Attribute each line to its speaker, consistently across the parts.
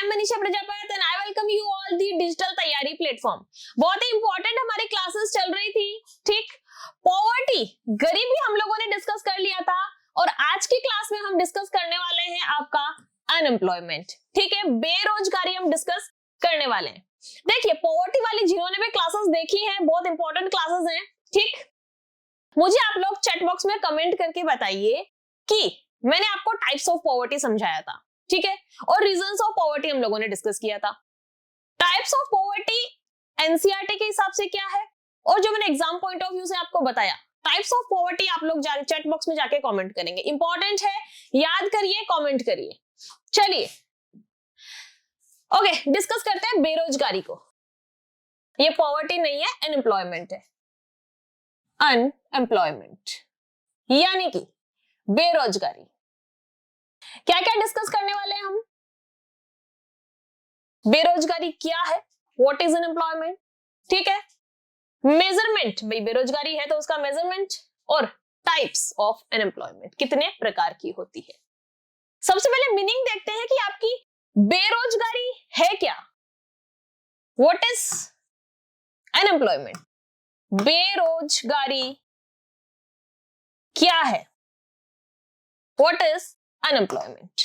Speaker 1: am Manisha Prajapati and I welcome you all the digital तैयारी platform. बहुत ही important हमारी classes चल रही थी, ठीक। पॉवर्टी, गरीबी हम लोगों ने डिस्कस कर लिया था और आज की क्लास में हम डिस्कस करने वाले हैं आपका अनएम्प्लॉयमेंट, ठीक है। बेरोजगारी हम डिस्कस करने वाले हैं। देखिए, पॉवर्टी वाली जिन्होंने भी क्लासेस देखी हैं, बहुत इंपॉर्टेंट क्लासेस हैं, ठीक। मुझे आप लोग चैट बॉक्स में कमेंट करके बताइए कि मैंने आपको टाइप्स ऑफ पॉवर्टी समझाया था, ठीक है, और रीजंस ऑफ पॉवर्टी हम लोगों ने डिस्कस किया था। टाइप्स ऑफ पॉवर्टी एनसीईआरटी के हिसाब से क्या है और जो मैंने एग्जाम पॉइंट ऑफ व्यू से आपको बताया, टाइप्स ऑफ पॉवर्टी आप लोग चैट बॉक्स में जाके कमेंट करेंगे। इंपॉर्टेंट है, याद करिए, कमेंट करिए। चलिए ओके, डिस्कस करते हैं बेरोजगारी को। ये पॉवर्टी नहीं है, अनएम्प्लॉयमेंट है। अनएम्प्लॉयमेंट यानी कि बेरोजगारी। क्या क्या डिस्कस करने वाले हैं हम? बेरोजगारी क्या है, व्हाट इज अनएम्प्लॉयमेंट, ठीक है। मेजरमेंट, भाई बेरोजगारी है तो उसका मेजरमेंट, और टाइप्स ऑफ अनएम्प्लॉयमेंट, कितने प्रकार की होती है। सबसे पहले मीनिंग देखते हैं कि आपकी बेरोजगारी है क्या। व्हाट इज अनएम्प्लॉयमेंट, बेरोजगारी क्या है, व्हाट इज अनएम्प्लॉयमेंट।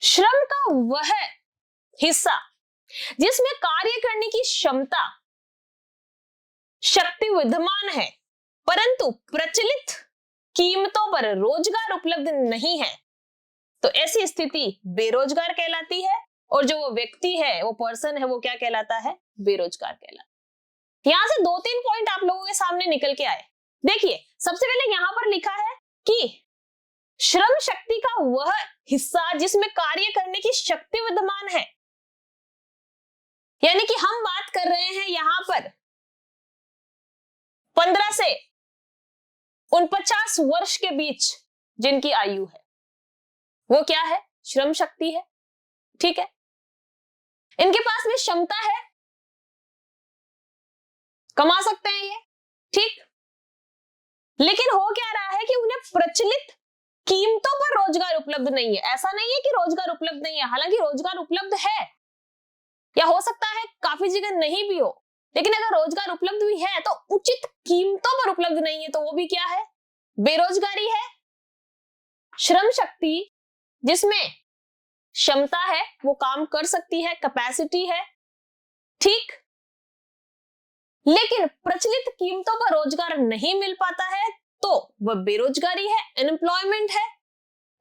Speaker 1: श्रम का वह हिस्सा जिसमें कार्य करने की क्षमता, शक्ति विद्यमान है परंतु प्रचलित कीमतों पर रोजगार उपलब्ध नहीं है, तो ऐसी स्थिति बेरोजगार कहलाती है। और जो वो व्यक्ति है, वो पर्सन है, वो क्या कहलाता है, बेरोजगार कहलाता है। यहां से दो तीन पॉइंट आप लोगों के सामने निकल के आए। देखिए, सबसे पहले यहां पर लिखा है कि श्रम शक्ति का वह हिस्सा जिसमें कार्य करने की शक्ति विद्यमान है, यानी कि हम बात कर रहे हैं यहां पर 15 से 49 वर्ष के बीच जिनकी आयु है, वो क्या है, श्रम शक्ति है, ठीक है। इनके पास भी क्षमता है, कमा सकते हैं ये, ठीक। लेकिन हो क्या रहा है कि उन्हें प्रचलित कीमतों पर रोजगार उपलब्ध नहीं है। ऐसा नहीं है कि रोजगार उपलब्ध नहीं है, हालांकि रोजगार उपलब्ध है, या हो सकता है काफी जगह नहीं भी हो, लेकिन अगर रोजगार उपलब्ध भी है तो उचित कीमतों पर उपलब्ध नहीं है, तो वो भी क्या है, बेरोजगारी है। श्रम शक्ति जिसमें क्षमता है, वो काम कर सकती है, कैपेसिटी है, ठीक, लेकिन प्रचलित कीमतों पर रोजगार नहीं मिल पाता है, तो वह बेरोजगारी है, अनएम्प्लॉयमेंट है।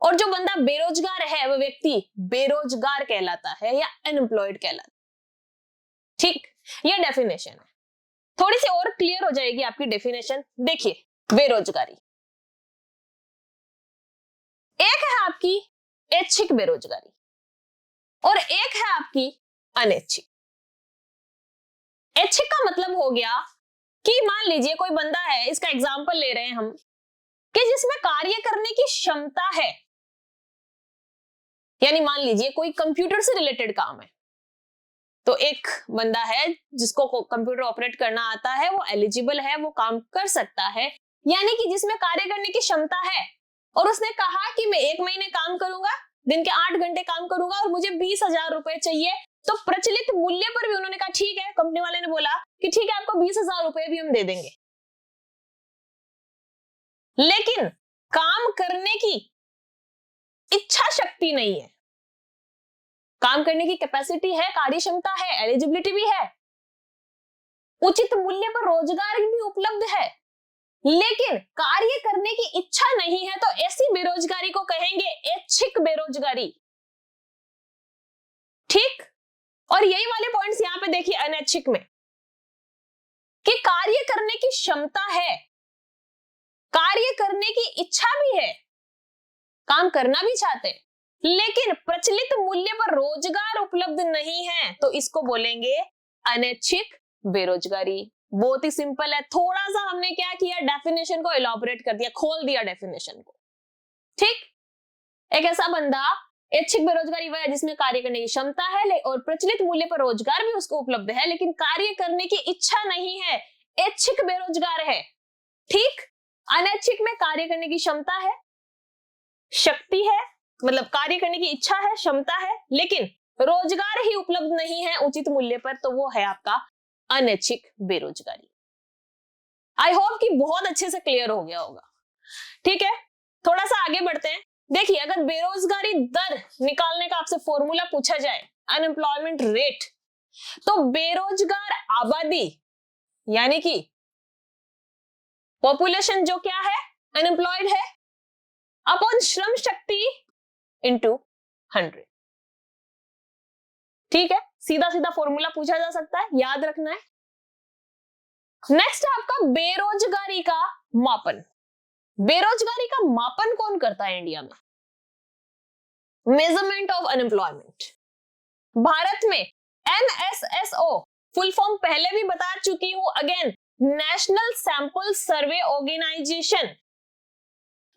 Speaker 1: और जो बंदा बेरोजगार है, वह व्यक्ति बेरोजगार कहलाता है या अनएम्प्लॉयड कहलाता है, ठीक। यह डेफिनेशन है, थोड़ी सी और क्लियर हो जाएगी आपकी डेफिनेशन। देखिए, बेरोजगारी एक है आपकी ऐच्छिक बेरोजगारी और एक है आपकी अनैच्छिक। ऐच्छिक का मतलब हो गया कि मान लीजिए कोई बंदा है, इसका एग्जांपल ले रहे हैं हम, कि जिसमें कार्य करने की क्षमता है, यानी मान लीजिए कोई कंप्यूटर से रिलेटेड काम है, तो एक बंदा है जिसको कंप्यूटर ऑपरेट करना आता है, वो एलिजिबल है, वो काम कर सकता है, यानी कि जिसमें कार्य करने की क्षमता है। और उसने कहा कि मैं 1 महीने काम करूंगा, दिन के 8 घंटे काम करूंगा और मुझे 20,000 रुपए चाहिए, तो प्रचलित मूल्य पर भी उन्होंने कहा ठीक है, कंपनी वाले ने बोला कि ठीक है, आपको 20,000 रुपए भी हम दे देंगे। लेकिन काम करने की इच्छा शक्ति नहीं है, काम करने की कैपेसिटी है, कार्य क्षमता है, एलिजिबिलिटी भी है, उचित मूल्य पर रोजगार भी उपलब्ध है, लेकिन कार्य करने की इच्छा नहीं है, तो ऐसी बेरोजगारी को कहेंगे ऐच्छिक बेरोजगारी, ठीक। और यही वाले पॉइंट्स यहां पे देखिए अनैच्छिक में, कि कार्य करने की क्षमता है, कार्य करने की इच्छा भी है, काम करना भी चाहते हैं, लेकिन प्रचलित मूल्य पर रोजगार उपलब्ध नहीं है, तो इसको बोलेंगे अनैच्छिक बेरोजगारी। बहुत ही सिंपल है, थोड़ा सा हमने क्या किया, डेफिनेशन को इलैबोरेट कर दिया, खोल दिया डेफिनेशन को, ठीक। एक ऐसा बंदा, ऐच्छिक बेरोजगारी वह है जिसमें कार्य करने की क्षमता है और प्रचलित मूल्य पर रोजगार भी उसको उपलब्ध है, लेकिन कार्य करने की इच्छा नहीं है, ऐच्छिक बेरोजगार है, ठीक। अनैच्छिक में कार्य करने की क्षमता है, शक्ति है, मतलब कार्य करने की इच्छा है, क्षमता है, लेकिन रोजगार ही उपलब्ध नहीं है उचित मूल्य पर, तो वो है आपका अनैच्छिक बेरोजगारी। आई होप कि बहुत अच्छे से क्लियर हो गया होगा। ठीक है, थोड़ा सा आगे बढ़ते हैं। देखिए, अगर बेरोजगारी दर निकालने का आपसे फॉर्मूला पूछा जाए, अनएम्प्लॉयमेंट रेट, तो बेरोजगार आबादी यानी कि पॉपुलेशन जो क्या है, अनएम्प्लॉयड है, अपॉन श्रम शक्ति इंटू 100। ठीक है, सीधा सीधा फॉर्मूला पूछा जा सकता है, याद रखना है। नेक्स्ट है आपका बेरोजगारी का मापन। बेरोजगारी का मापन कौन करता है इंडिया में? Measurement of unemployment. भारत में NSSO फुल फॉर्म पहले भी बता चुकी हूं, again national sample survey organisation.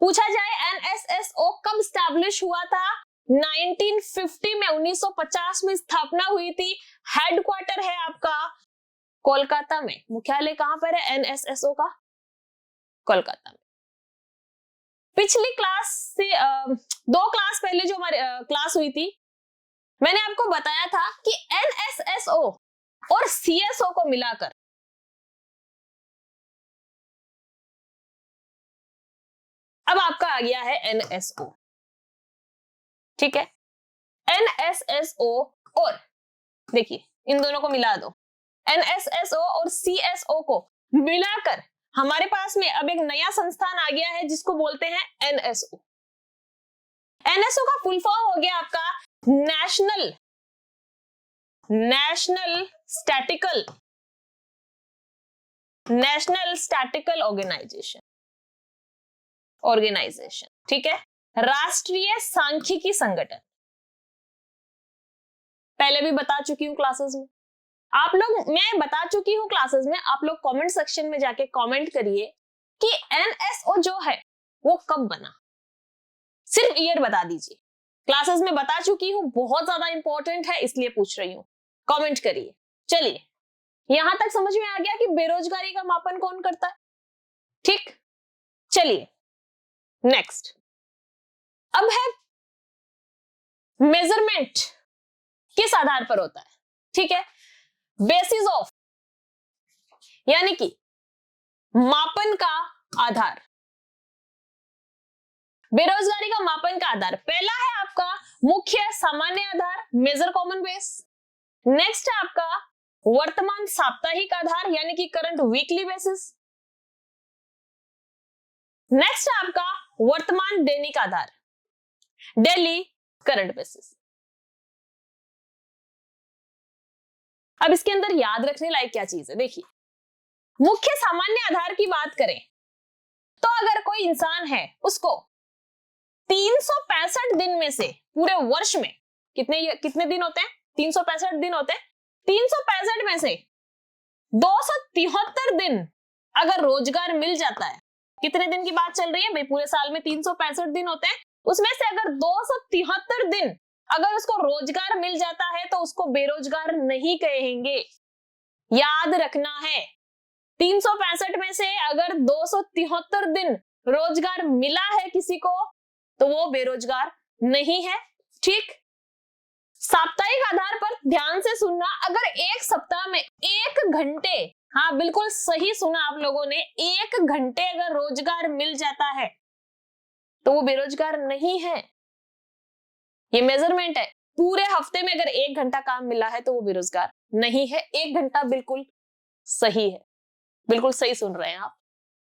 Speaker 1: पूछा जाए NSSO कब स्टैब्लिश हुआ था? 1950 में, 1950 में स्थापना हुई थी। हेडक्वार्टर है आपका कोलकाता में। मुख्यालय कहां पर है NSSO का? कोलकाता में। पिछली क्लास से 2 क्लास पहले जो हमारी क्लास हुई थी, मैंने आपको बताया था कि NSSO और CSO को मिलाकर अब आपका आ गया है NSO। ठीक है, NSSO और देखिए इन दोनों को मिला दो, NSSO और CSO को मिलाकर हमारे पास में अब एक नया संस्थान आ गया है जिसको बोलते हैं NSO। NSO का फुल फॉर्म हो गया आपका नेशनल स्टैटिकल ऑर्गेनाइजेशन। ठीक है, राष्ट्रीय सांख्यिकी संगठन। पहले भी बता चुकी हूं क्लासेस में, आप लोग, मैं बता चुकी हूं क्लासेस में, आप लोग कमेंट सेक्शन में जाके कमेंट करिए कि NSO जो है वो कब बना, सिर्फ ईयर बता दीजिए। क्लासेस में बता चुकी हूं, बहुत ज्यादा इंपॉर्टेंट है इसलिए पूछ रही हूं, कमेंट करिए। चलिए, यहां तक समझ में आ गया कि बेरोजगारी का मापन कौन करता है। ठीक, चलिए नेक्स्ट। अब है मेजरमेंट किस आधार पर होता है। ठीक है, बेसिस ऑफ यानी कि मापन का आधार। बेरोजगारी का मापन का आधार पहला है आपका मुख्य सामान्य आधार, मेजर कॉमन बेस। नेक्स्ट है आपका वर्तमान साप्ताहिक आधार यानी कि करंट वीकली बेसिस। नेक्स्ट है आपका वर्तमान दैनिक आधार, डेली करंट बेसिस। अब इसके अंदर याद रखने लायक क्या चीज है, देखिए मुख्य सामान्य आधार की बात करें तो अगर कोई इंसान है उसको 365 दिन में से पूरे वर्ष में कितने दिन होते हैं? 365 दिन होते हैं। 365 में से 273 दिन अगर रोजगार मिल जाता है, कितने दिन की बात चल रही है भाई? पूरे साल में 365 दिन होते हैं, उसमें से अगर 273 दिन अगर उसको रोजगार मिल जाता है तो उसको बेरोजगार नहीं कहेंगे, याद रखना है। 365 में से अगर 273 दिन रोजगार मिला है किसी को तो वो बेरोजगार नहीं है। ठीक, साप्ताहिक आधार पर ध्यान से सुनना, अगर एक सप्ताह में 1 घंटे, हाँ बिल्कुल सही सुना आप लोगों ने, 1 घंटे अगर रोजगार मिल जाता है तो वो बेरोजगार नहीं है। ये मेजरमेंट है, पूरे हफ्ते में अगर 1 घंटा काम मिला है तो वो बेरोजगार नहीं है। 1 घंटा बिल्कुल सही है, बिल्कुल सही सुन रहे हैं आप।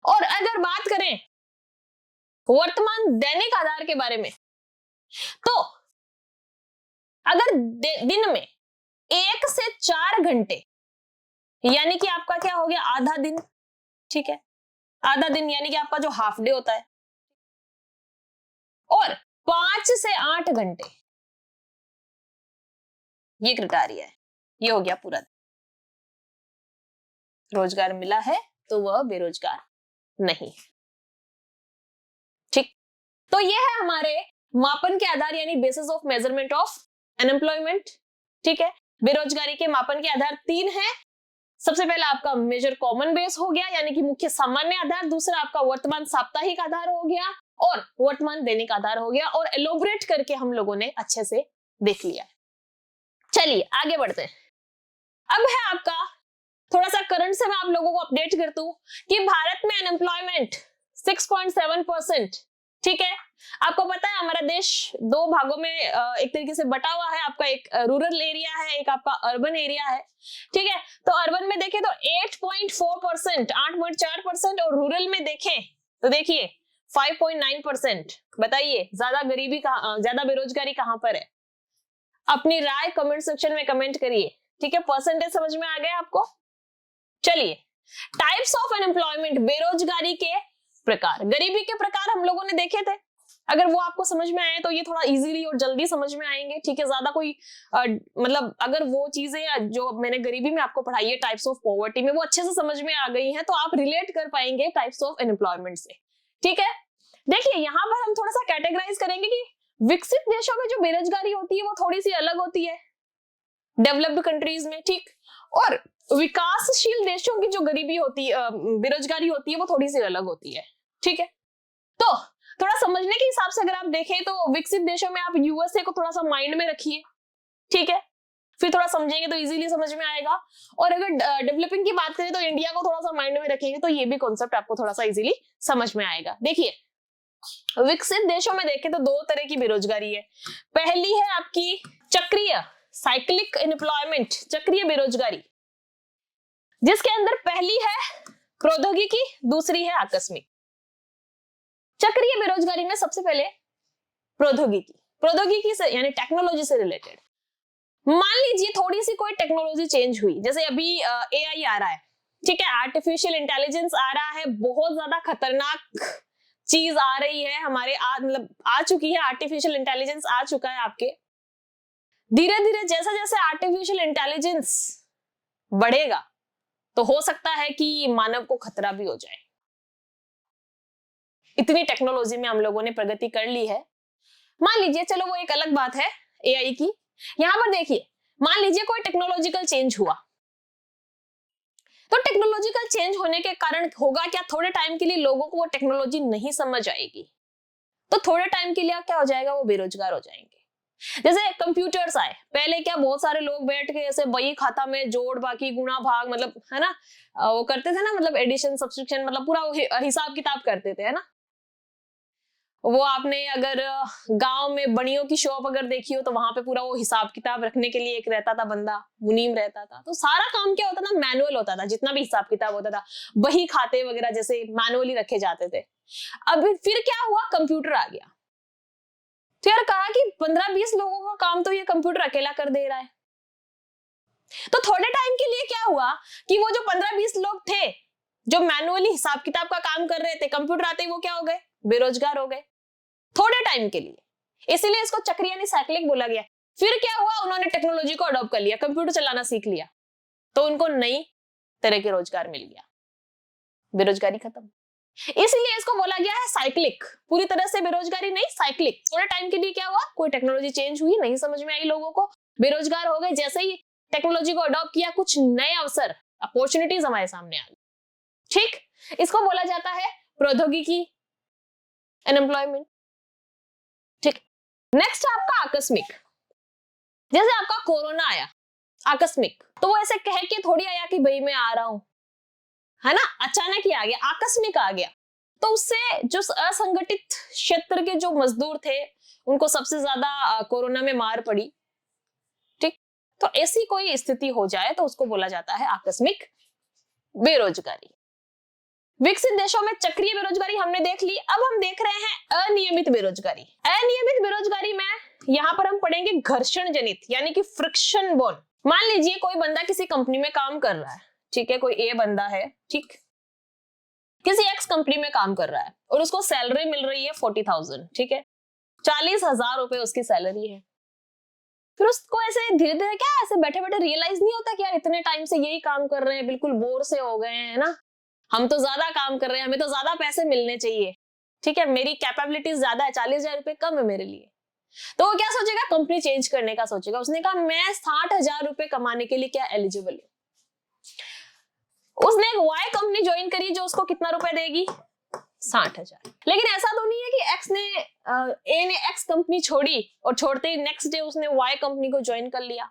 Speaker 1: और अगर बात करें वर्तमान दैनिक आधार के बारे में, तो अगर दिन में 1 से 4 घंटे यानी कि आपका क्या हो गया, आधा दिन। ठीक है, आधा दिन यानी कि आपका जो हाफ डे होता है, और 5 से 8 घंटे ये क्राइटेरिया है, ये हो गया पूरा दिन। रोजगार मिला है तो वह बेरोजगार नहीं। ठीक, तो ये है हमारे मापन के आधार यानी basis of measurement of unemployment. ठीक है, बेरोजगारी के मापन के आधार 3 हैं। सबसे पहला आपका मेजर कॉमन बेस हो गया यानी कि मुख्य सामान्य आधार, दूसरा आपका वर्तमान साप्ताहिक आधार हो गया, और वर्तमान दैनिक आधार हो गया, और एलोबरेट करके हम लोगों ने अच्छे से देख लिया। चलिए आगे बढ़ते हैं। अब है आपका थोड़ा सा करंट से मैं आप लोगों को अपडेट कर दूं कि भारत में अनएम्प्लॉयमेंट 6.7%। ठीक है, आपको पता है हमारा देश दो भागों में एक तरीके से बटा हुआ है। आपका एक रूरल एरिया है, एक आपका अर्बन एरिया है। ठीक है, तो अर्बन में देखें तो 8.4%, 8.4%, और रूरल में देखें तो देखिए 5.9%। बताइए ज्यादा गरीबी कहां, ज्यादा बेरोजगारी कहां पर है? अपनी राय कमेंट सेक्शन में कमेंट करिए। ठीक है, परसेंटेज समझ में आ गया आपको? चलिए, टाइप्स ऑफ अनएम्प्लॉयमेंट, बेरोजगारी के प्रकार, गरीबी के प्रकार हम लोगों ने देखे थे। अगर वो आपको समझ में आए तो ये थोड़ा इजीली और जल्दी समझ में आएंगे। ठीक है, ज्यादा कोई मतलब अगर वो चीजें जो मैंने गरीबी में आपको पढ़ाई है टाइप्स ऑफ पॉवर्टी में, वो अच्छे से समझ में आ गई हैं, तो आप रिलेट कर पाएंगे टाइप्स ऑफ अनएम्प्लॉयमेंट से। ठीक है, देखिए यहाँ पर हम थोड़ा सा कैटेगराइज करेंगे कि विकसित देशों में जो बेरोजगारी होती है वो थोड़ी सी अलग होती है डेवलप्ड कंट्रीज में। ठीक, और विकासशील देशों की जो गरीबी होती है, बेरोजगारी होती है, वो थोड़ी सी अलग होती है। ठीक है, तो थोड़ा समझने के हिसाब से अगर आप देखें तो विकसित देशों में आप यूएसए को थोड़ा सा माइंड में रखिए। ठीक है, फिर थोड़ा समझेंगे तो इजीली समझ में आएगा। और अगर डेवलपिंग की बात करें तो इंडिया को थोड़ा सा माइंड में रखेंगे तो ये भी कॉन्सेप्ट आपको थोड़ा सा इजीली समझ में आएगा। देखिए, विकसित देशों में देखें तो दो तरह की बेरोजगारी है। पहली है आपकी चक्रीय, साइक्लिक एम्प्लॉयमेंट, चक्रीय बेरोजगारी, जिसके अंदर पहली है प्रौद्योगिकी, दूसरी है आकस्मिक। चक्रीय बेरोजगारी में सबसे पहले प्रौद्योगिकी से यानी टेक्नोलॉजी से रिलेटेड। मान लीजिए थोड़ी सी कोई टेक्नोलॉजी चेंज हुई, जैसे अभी एआई आ रहा है। ठीक है, आर्टिफिशियल इंटेलिजेंस आ रहा है, बहुत ज्यादा खतरनाक चीज आ रही है हमारे मतलब आ चुकी है, आर्टिफिशियल इंटेलिजेंस आ चुका है आपके। धीरे धीरे जैसे जैसे आर्टिफिशियल इंटेलिजेंस बढ़ेगा तो हो सकता है कि मानव को खतरा भी हो जाए। इतनी टेक्नोलॉजी में हम लोगों ने प्रगति कर ली है। मान लीजिए, चलो वो एक अलग बात है एआई की। यहां पर देखिए, मान लीजिए कोई टेक्नोलॉजिकल चेंज हुआ, तो टेक्नोलॉजिकल चेंज होने के कारण होगा क्या, थोड़े टाइम के लिए लोगों को वो टेक्नोलॉजी नहीं समझ आएगी, तो थोड़े टाइम के लिए क्या हो जाएगा, वो बेरोजगार हो जाएंगे। जैसे कंप्यूटर्स आए, पहले क्या बहुत सारे लोग बैठ के ऐसे बही खाता में जोड़ बाकी गुणा भाग मतलब है ना, वो करते थे ना, मतलब एडिशन सब्सट्रैक्शन, मतलब पूरा हिसाब किताब करते थे, है ना। वो आपने अगर गांव में बड़ियों की शॉप अगर देखी हो तो वहां पे पूरा वो हिसाब किताब रखने के लिए एक रहता था बंदा, मुनीम रहता था। तो सारा काम क्या होता था, मैनुअल होता था, जितना भी हिसाब किताब होता था, बही खाते वगैरह जैसे मैनुअली रखे जाते थे। अब फिर क्या हुआ, कंप्यूटर आ गया। तो यार कहा कि 15-20 लोगों का काम तो ये कंप्यूटर अकेला कर दे रहा है। तो थोड़े टाइम के लिए क्या हुआ कि वो जो 15-20 लोग थे जो मैनुअली हिसाब किताब का काम कर रहे थे, कंप्यूटर आते ही वो क्या हो गए, बेरोजगार हो गए थोड़े टाइम के लिए। इसीलिए इसको चक्रीय यानी साइक्लिक बोला गया। फिर क्या हुआ, उन्होंने टेक्नोलॉजी को अडॉप्ट कर लिया, कंप्यूटर चलाना सीख लिया, तो उनको नई तरह के रोजगार मिल गया, बेरोजगारी खत्म। इसलिए इसको बोला गया है साइक्लिक। पूरी तरह से बेरोजगारी नहीं, साइक्लिक। थोड़े टाइम के लिए क्या हुआ, कोई टेक्नोलॉजी चेंज हुई, नहीं समझ में आई लोगों को, बेरोजगार हो गए। जैसे ही टेक्नोलॉजी को अडॉप्ट किया, कुछ नए अवसर, अपॉर्चुनिटीज हमारे सामने आ गई। ठीक, इसको बोला जाता है प्रौद्योगिकी अनएम्प्लॉयमेंट। ठीक, नेक्स्ट आपका आकस्मिक। जैसे आपका कोरोना आया आकस्मिक, तो वो ऐसे कह के थोड़ी आया कि भाई मैं आ रहा हूं, है ना, अचानक ही आ गया, आकस्मिक आ गया। तो उससे जो असंगठित क्षेत्र के जो मजदूर थे उनको सबसे ज्यादा कोरोना में मार पड़ी। ठीक, तो ऐसी कोई स्थिति हो जाए तो उसको बोला जाता है आकस्मिक बेरोजगारी। विकसित देशों में चक्रीय बेरोजगारी हमने देख ली। अब हम देख रहे हैं अनियमित बेरोजगारी। अनियमित बेरोजगारी में यहां पर हम पढ़ेंगे घर्षण जनित यानी कि फ्रिक्शन बॉर्न। मान लीजिए कोई बंदा किसी कंपनी में काम कर रहा है, ठीक है, कोई ए बंदा है, ठीक, किसी एक्स कंपनी में काम कर रहा है और उसको सैलरी मिल रही है 40,000, ठीक है, 40,000 रुपए उसकी सैलरी है। फिर उसको ऐसे धीरे धीरे क्या ऐसे बैठे बैठे रियलाइज नहीं होता कि यार इतने टाइम से यही काम कर रहे हैं, बिल्कुल बोर से हो गए हैं, है ना, हम तो ज्यादा काम कर रहे हैं, हमें तो ज्यादा पैसे मिलने चाहिए, ठीक है, मेरी कैपेबिलिटीज ज्यादा है, 40,000 रुपए कम है मेरे लिए। तो वो क्या सोचेगा, कंपनी चेंज करने का सोचेगा। उसने कहा मैं 60,000 रुपए कमाने के लिए क्या एलिजिबल हूँ। उसने एक वाई कंपनी ज्वाइन करी जो उसको कितना रुपए देगी, 60,000। लेकिन ऐसा तो नहीं है कि ए ने एक्स कंपनी छोड़ी और छोड़ते ही नेक्स्ट डे उसने वाई कंपनी को ज्वाइन कर लिया।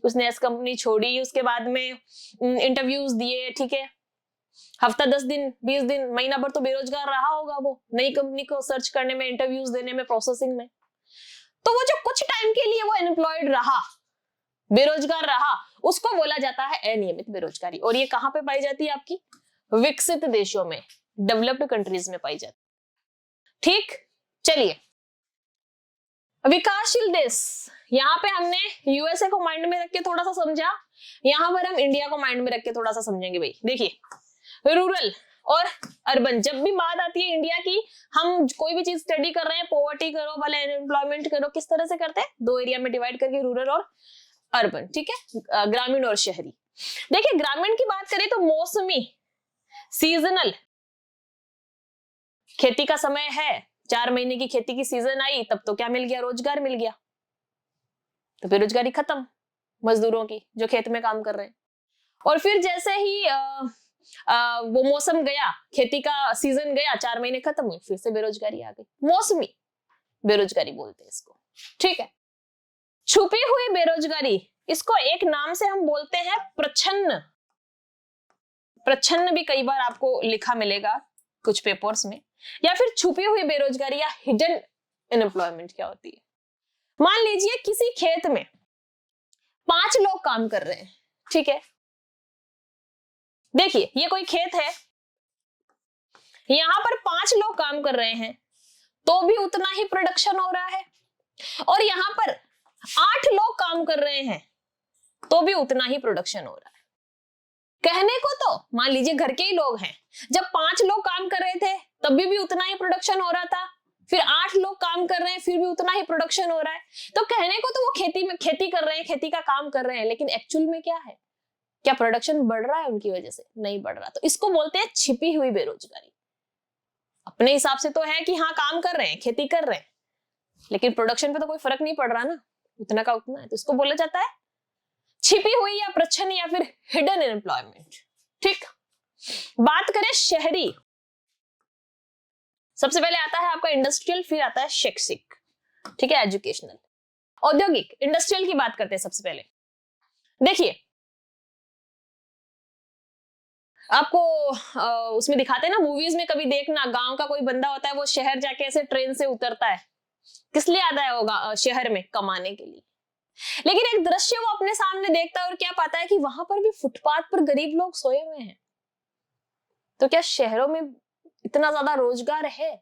Speaker 1: उसने एस कंपनी छोड़ी, उसके बाद में इंटरव्यूज दिए, ठीक है, हफ्ता 10 दिन 20 दिन महीना भर तो बेरोजगार रहा होगा वो, नई कंपनी को सर्च करने में, इंटरव्यूज देने में, प्रोसेसिंग में। तो वो जो कुछ टाइम के लिए वो अनएम्प्लॉयड रहा, बेरोजगार रहा, उसको बोला जाता है अनियमित बेरोजगारी। और ये कहां पे पाई जाती है? आपकी विकसित देशों में, डेवलप्ड कंट्रीज में पाई जाती है। ठीक, चलिए विकासशील देश, यहां पे हमने यूएसए को माइंड में रख के थोड़ा सा समझा, यहां पर हम इंडिया को माइंड में रख के थोड़ा सा समझेंगे। भाई देखिए, रूरल और अर्बन, जब भी बात आती है इंडिया की, हम कोई भी चीज स्टडी कर रहे हैं, पॉवर्टी करो भले अनएम्प्लॉयमेंट करो, किस तरह से करते हैं? 2 एरिया में डिवाइड करके, रूरल और अर्बन, ठीक है, ग्रामीण और शहरी। देखिए ग्रामीण की बात करें तो मौसमी, सीजनल, खेती का समय है, 4 महीने की खेती की सीजन आई, तब तो क्या मिल गया? रोजगार मिल गया, तो बेरोजगारी खत्म मजदूरों की जो खेत में काम कर रहे हैं। और फिर जैसे ही वो मौसम गया, खेती का सीजन गया, 4 महीने खत्म हुए, फिर से बेरोजगारी आ गई। मौसमी बेरोजगारी बोलते हैं इसको, ठीक है। छुपी हुई बेरोजगारी, इसको एक नाम से हम बोलते हैं प्रच्छन्न। प्रच्छन्न भी कई बार आपको लिखा मिलेगा कुछ पेपर्स में। या फिर छुपी हुई बेरोजगारी या हिडन अनएम्प्लॉयमेंट क्या होती है? मान लीजिए किसी खेत में 5 लोग काम कर रहे हैं, ठीक है। देखिए ये कोई खेत है, यहां पर 5 लोग काम कर रहे हैं, तो भी उतना ही प्रोडक्शन हो रहा है। और यहां पर 8 लोग काम कर रहे हैं, तो भी उतना ही प्रोडक्शन हो रहा है। कहने को तो मान लीजिए घर के ही लोग हैं, जब 5 लोग काम कर रहे थे तब भी उतना ही प्रोडक्शन हो रहा था, फिर 8 लोग काम कर रहे हैं फिर भी उतना ही प्रोडक्शन हो रहा है। तो कहने को तो वो खेती कर रहे हैं, खेती का काम कर रहे हैं, लेकिन एक्चुअल में क्या है? क्या प्रोडक्शन बढ़ रहा है उनकी वजह से? नहीं बढ़ रहा। तो इसको बोलते हैं छिपी हुई बेरोजगारी। अपने हिसाब से तो है कि हाँ काम कर रहे हैं, खेती कर रहे हैं, लेकिन प्रोडक्शन पे तो कोई फर्क नहीं पड़ रहा ना, उतना का उतना है, तो इसको बोला जाता है छिपी हुई या प्रच्छन्न या फिर हिडन एम्प्लॉयमेंट। ठीक, बात करें शहरी, सबसे पहले आता है आपका इंडस्ट्रियल, फिर आता है शैक्षिक, ठीक है, एजुकेशनल। औद्योगिक, इंडस्ट्रियल की बात करते हैं सबसे पहले। देखिए आपको उसमें दिखाते हैं ना मूवीज में, कभी देखना, गांव का कोई बंदा होता है, वो शहर जाके ऐसे ट्रेन से उतरता है, किस लिए आता है? होगा शहर में कमाने के लिए। लेकिन एक दृश्य वो अपने सामने देखता है और क्या पाता है कि वहां पर भी फुटपाथ पर गरीब लोग सोए हुए हैं। तो क्या शहरों में इतना ज्यादा रोजगार है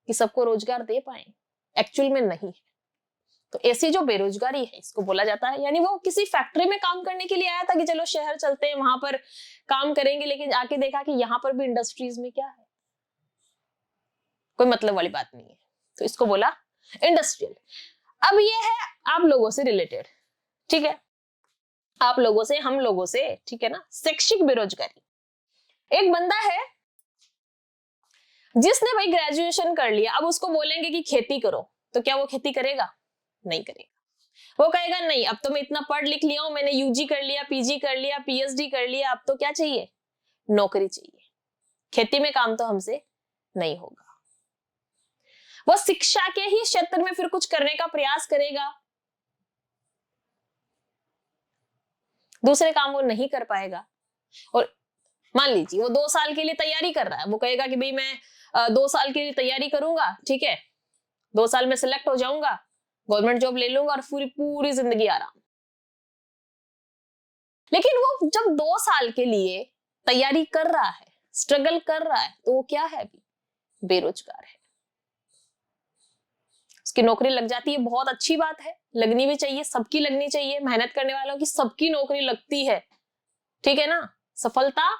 Speaker 1: कि सबको रोजगार दे पाए? एक्चुअल में नहीं है। तो ऐसी जो बेरोजगारी है इसको बोला जाता है, यानी वो किसी फैक्ट्री में काम करने के लिए आया था कि चलो शहर चलते हैं वहां पर काम करेंगे, लेकिन आके देखा कि यहाँ पर भी इंडस्ट्रीज में क्या है, कोई मतलब वाली बात नहीं है, तो इसको बोला इंडस्ट्रियल। अब ये है आप लोगों से रिलेटेड, ठीक है, आप लोगों से, हम लोगों से, ठीक है ना। शैक्षिक बेरोजगारी, एक बंदा है जिसने भाई ग्रेजुएशन कर लिया, अब उसको बोलेंगे कि खेती करो, तो क्या वो खेती करेगा? नहीं करेगा। वो कहेगा नहीं, अब तो मैं इतना पढ़ लिख लिया हूं, मैंने यूजी कर लिया, पीजी कर लिया, पीएचडी कर लिया, अब तो क्या चाहिए? नौकरी चाहिए, खेती में काम तो हमसे नहीं होगा। वो शिक्षा के ही क्षेत्र में फिर कुछ करने का प्रयास करेगा, दूसरे काम वो नहीं कर पाएगा। और मान लीजिए वो 2 साल के लिए तैयारी कर रहा है, वो कहेगा कि भाई मैं 2 साल के लिए तैयारी करूंगा, ठीक है, 2 साल में सिलेक्ट हो जाऊंगा, गवर्नमेंट जॉब ले लूंगा और पूरी जिंदगी आराम। लेकिन वो जब 2 साल के लिए तैयारी कर रहा है, स्ट्रगल कर रहा है, तो वो क्या है? अभी बेरोजगार है। उसकी नौकरी लग जाती है, बहुत अच्छी बात है, लगनी भी चाहिए, सबकी लगनी चाहिए, मेहनत करने वालों की सबकी नौकरी लगती है, ठीक है ना। सफलता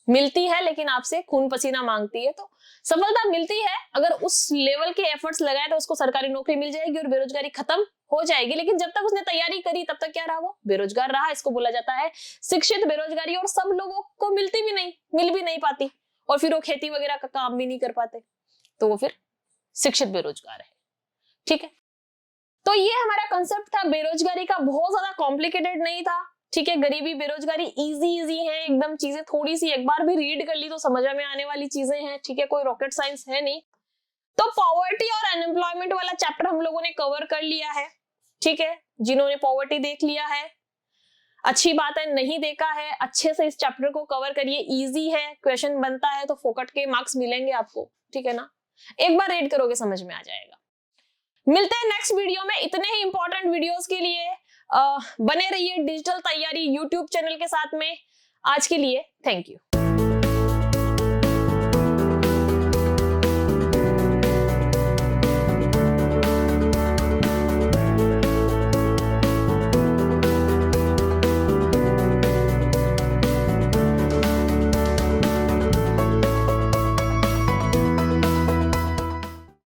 Speaker 1: मिलती है लेकिन आपसे खून पसीना मांगती है, तो सफलता मिलती है, अगर उस लेवल के एफर्ट्स लगाए तो उसको सरकारी नौकरी मिल जाएगी और बेरोजगारी खत्म हो जाएगी। लेकिन जब तक उसने तैयारी करी तब तक क्या रहा? वो बेरोजगार रहा। इसको बोला जाता है शिक्षित बेरोजगारी। और सब लोगों को मिलती भी नहीं, मिल भी नहीं पाती, और फिर वो खेती वगैरह का काम भी नहीं कर पाते, तो वो फिर शिक्षित बेरोजगार है, ठीक है। तो ये हमारा कंसेप्ट था बेरोजगारी का, बहुत ज्यादा कॉम्प्लिकेटेड नहीं था, ठीक है, गरीबी बेरोजगारी इजी है एकदम, चीजें थोड़ी सी एक बार भी रीड कर ली तो समझ में आने वाली चीजें हैं, ठीक है, कोई रॉकेट साइंस है नहीं। तो पॉवर्टी और अनएम्प्लॉयमेंट वाला चैप्टर हम लोगों ने कवर कर लिया है, ठीक है। जिन्होंने पॉवर्टी देख लिया है अच्छी बात है, नहीं देखा है अच्छे से इस चैप्टर को कवर करिए, इजी है, क्वेश्चन बनता है तो फोकट के मार्क्स मिलेंगे आपको, ठीक है ना। एक बार रीड करोगे समझ में आ जाएगा। मिलते हैं नेक्स्ट वीडियो में। इतने ही इंपॉर्टेंट वीडियोस के लिए बने रहिए डिजिटल तैयारी यूट्यूब चैनल के साथ में। आज के लिए थैंक यू।